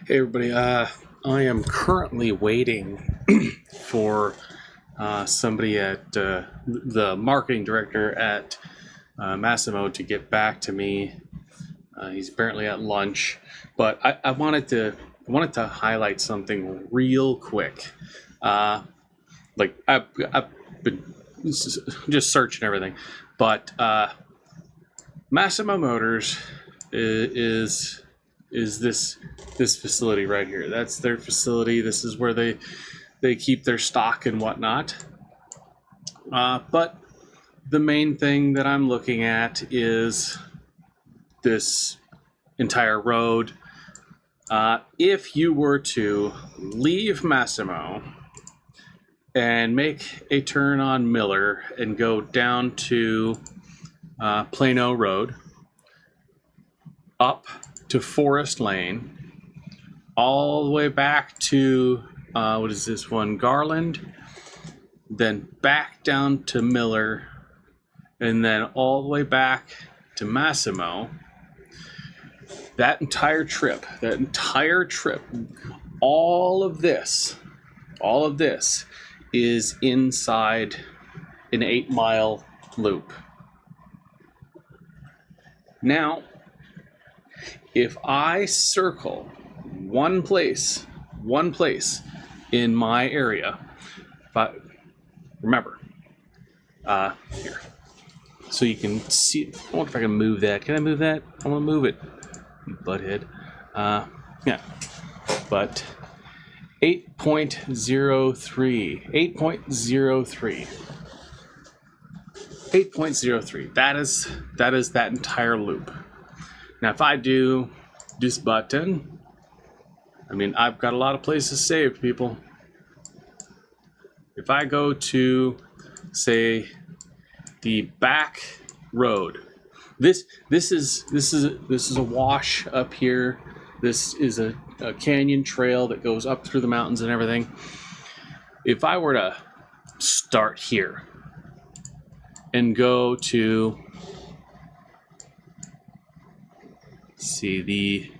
Hey everybody, I am currently waiting for somebody at the marketing director at Massimo to get back to me. He's apparently at lunch, but I wanted to highlight something real quick. Like I've been just searching everything, but Massimo Motors is this facility right here. That's their facility. This is where they keep their stock and whatnot. But the main thing that I'm looking at is this entire road. If you were to leave Massimo and make a turn on Miller and go down to Plano Road, up to Forest Lane, all the way back to what is this one, Garland, then back down to Miller, and then all the way back to Massimo. That entire trip, all of this is inside an 8-mile loop. Now, if I circle one place in my area, remember, here, so you can see. I wonder if I can move that. Can I move that? I want to move it, butthead. Yeah, but 8.03. That is that entire loop. Now, if I do this button, I mean, I've got a lot of places saved, people. If I go to, say, the back road, this is a wash up here. This is a canyon trail that goes up through the mountains and everything. If I were to start here and go to, see, the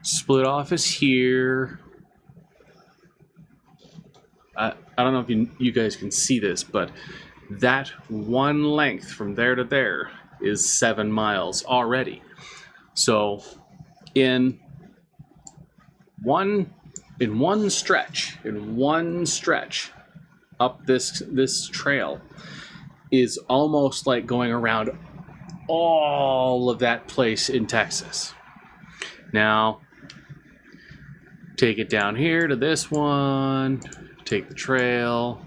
split office here. I don't know if you guys can see this, but that one length from there to there is 7 miles already. So in one stretch up this trail is almost like going around all of that place in Texas. Now, take it down here to this one, take the trail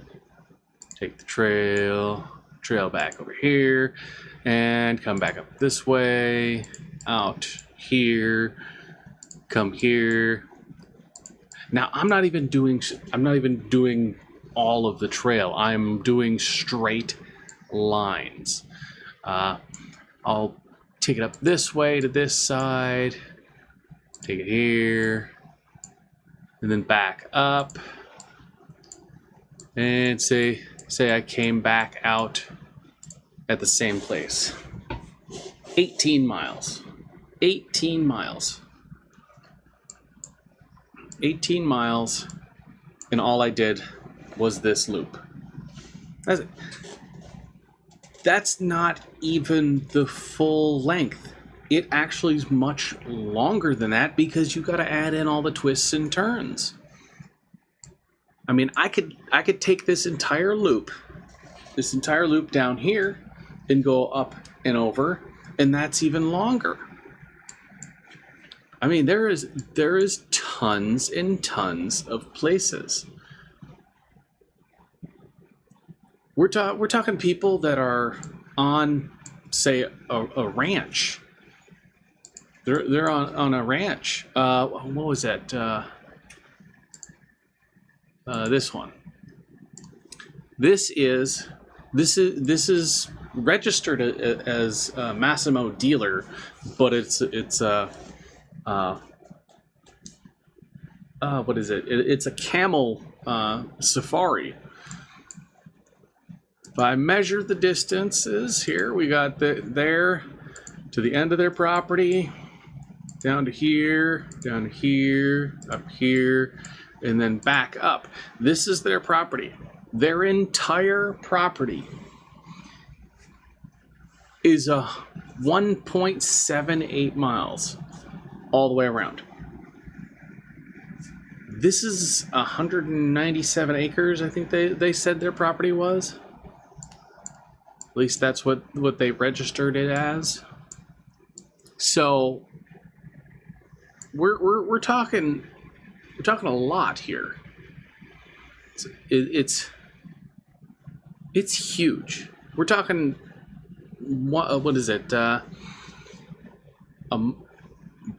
back over here, and come back up this way, out here, come here. Now, I'm not even doing all of the trail. I'm doing straight lines. I'll take it up this way to this side, take it here, and then back up, and say I came back out at the same place. 18 miles. 18 miles, and all I did was this loop. That's it. That's not even the full length. It actually is much longer than that because you got to add in all the twists and turns. I mean, I could take this entire loop down here and go up and over, and that's even longer. I mean, there is tons and tons of places. We're talking people that are on, say, a ranch. They're on a ranch. What was that? This one. This is registered as a Massimo dealer, but it's what is it? It's a camel safari. If I measure the distances here, we got there to the end of their property. down to here, up here, and then back up. This is their property. Their entire property is a 1.78 miles all the way around. This is 197 acres, I think they said their property was. At least that's what they registered it as. So we're talking a lot here. It's huge. We're talking what is it? A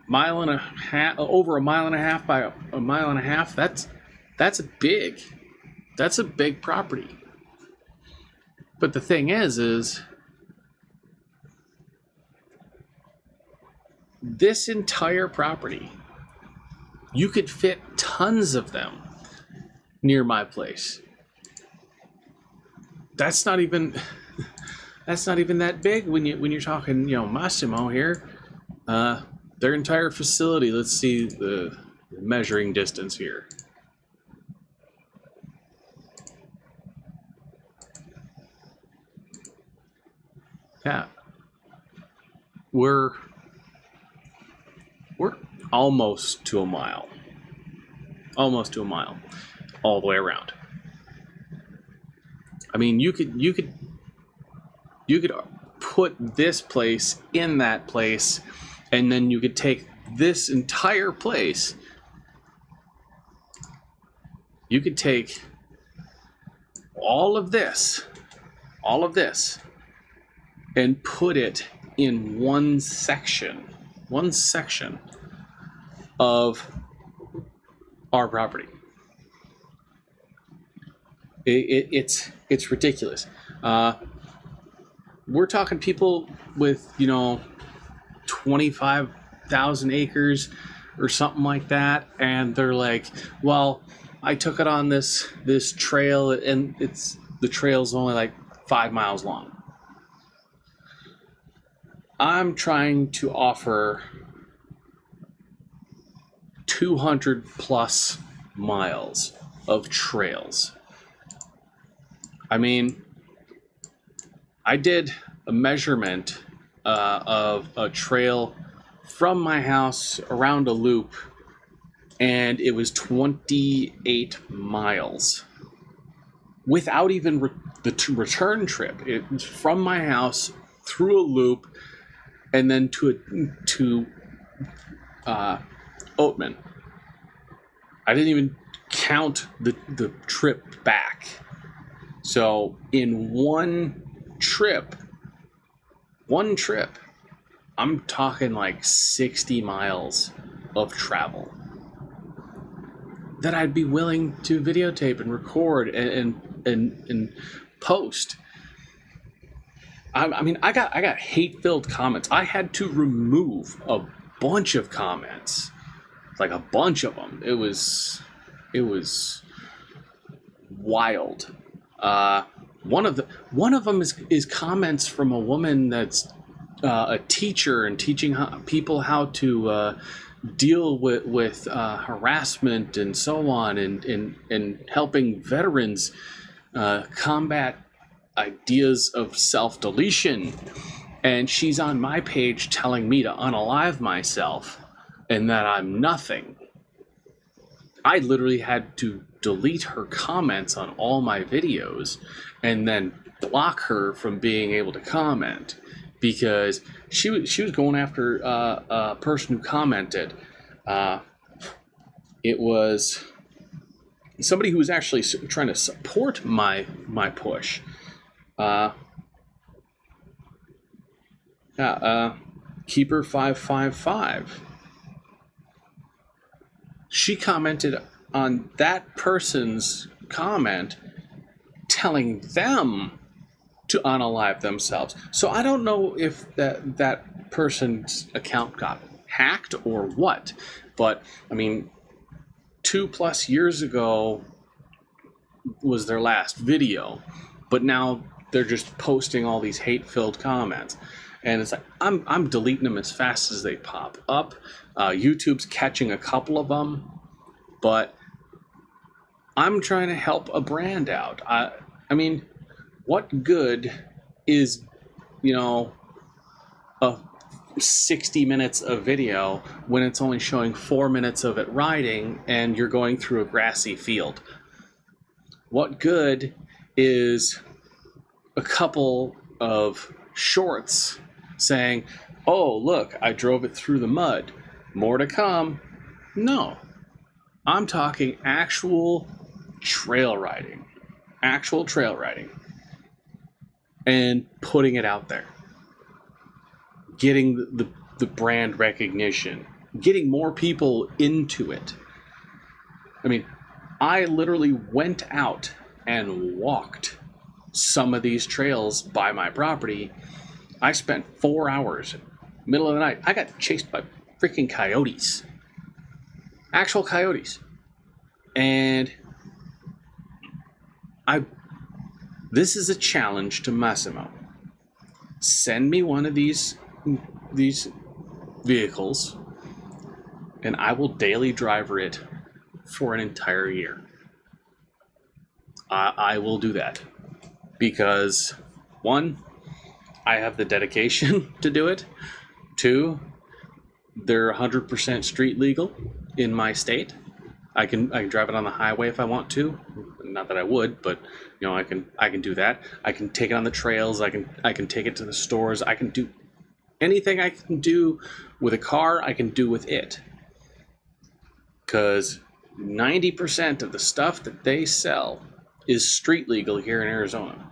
mile and a half, over a mile and a half by a mile and a half. That's big. That's a big property. But the thing is this entire property, you could fit tons of them near my place. That's not even that big when you're talking, Massimo here. Their entire facility, let's see the measuring distance here. Yeah. We're almost to a mile. Almost to a mile all the way around. I mean, you could put this place in that place, and then you could take this entire place. You could take all of this, and put it in one section of our property. It's ridiculous. We're talking people with 25,000 acres or something like that, and they're like, well, I took it on this trail, and the trail's only like 5 miles long. I'm trying to offer 200 plus miles of trails. I mean, I did a measurement of a trail from my house around a loop, and it was 28 miles without even the return trip. It was from my house through a loop and then to Oatman. I didn't even count the trip back. So in one trip, I'm talking like 60 miles of travel that I'd be willing to videotape and record and post. I mean, I got hate-filled comments. I had to remove a bunch of comments, like a bunch of them. It was wild. One of them is comments from a woman that's a teacher and teaching people how to deal with harassment and so on, and helping veterans combat ideas of self-deletion. And she's on my page telling me to unalive myself and that I'm nothing. I literally had to delete her comments on all my videos and then block her from being able to comment, because she was going after a person who commented. It was somebody who was actually trying to support my push. Keeper 555. She commented on that person's comment, telling them to unalive themselves. So I don't know if that person's account got hacked or what, but I mean, 2+ years ago was their last video, but now they're just posting all these hate-filled comments. and it's like I'm deleting them as fast as they pop up. YouTube's catching a couple of them, but I'm trying to help a brand out. I mean, what good is, a 60 minutes of video when it's only showing 4 minutes of it riding and you're going through a grassy field? What good is a couple of shorts saying, oh, look, I drove it through the mud, more to come? No, I'm talking actual trail riding, and putting it out there, getting the brand recognition, getting more people into it. I mean, I literally went out and walked some of these trails by my property. I spent 4 hours, middle of the night. I got chased by freaking coyotes, actual coyotes. And this is a challenge to Massimo. Send me one of these vehicles, and I will daily driver it for an entire year. I will do that because, one, I have the dedication to do it. Two, they're 100% street legal in my state. I can drive it on the highway if I want to. Not that I would, but I can do that. I can take it on the trails. I can take it to the stores. I can do anything I can do with a car. I can do with it, because 90% of the stuff that they sell is street legal here in Arizona.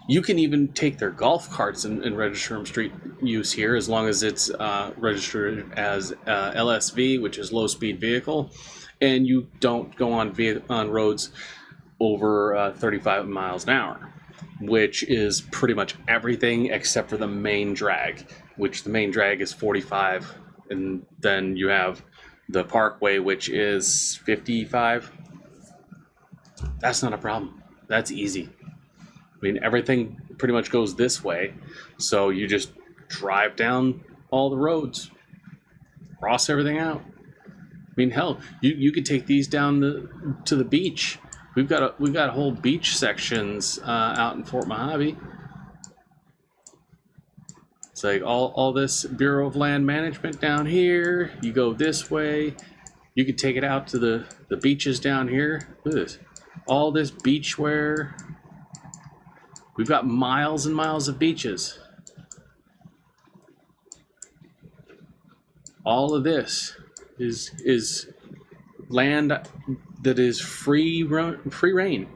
You can even take their golf carts and register them street use here, as long as it's registered as LSV, which is low speed vehicle, and you don't go on roads over 35 miles an hour, which is pretty much everything except for the main drag, which the main drag is 45, and then you have the parkway, which is 55. That's not a problem. That's easy. I mean, everything pretty much goes this way, so you just drive down all the roads, cross everything out. I mean, hell, you could take these down to the beach. We've got whole beach sections out in Fort Mojave. It's like all this Bureau of Land Management down here. You go this way. You could take it out to the beaches down here. Look at this. All this beach wear. We've got miles and miles of beaches. All of this is land that is free reign.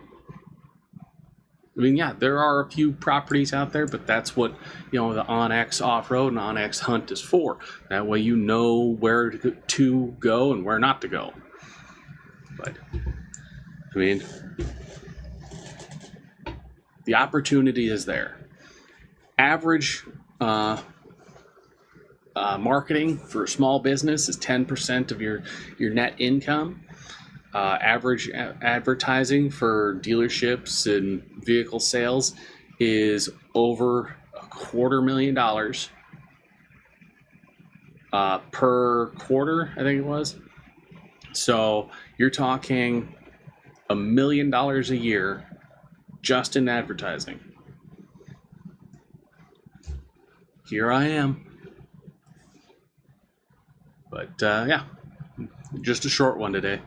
I mean, yeah, there are a few properties out there, but that's what the OnX off-road and OnX hunt is for. That way you know where to go and where not to go. But I mean, the opportunity is there. Average marketing for a small business is 10% of your net income. Average advertising for dealerships and vehicle sales is over $250,000 per quarter, I think it was. So you're talking $1 million a year just in advertising. Here I am. But yeah, just a short one today.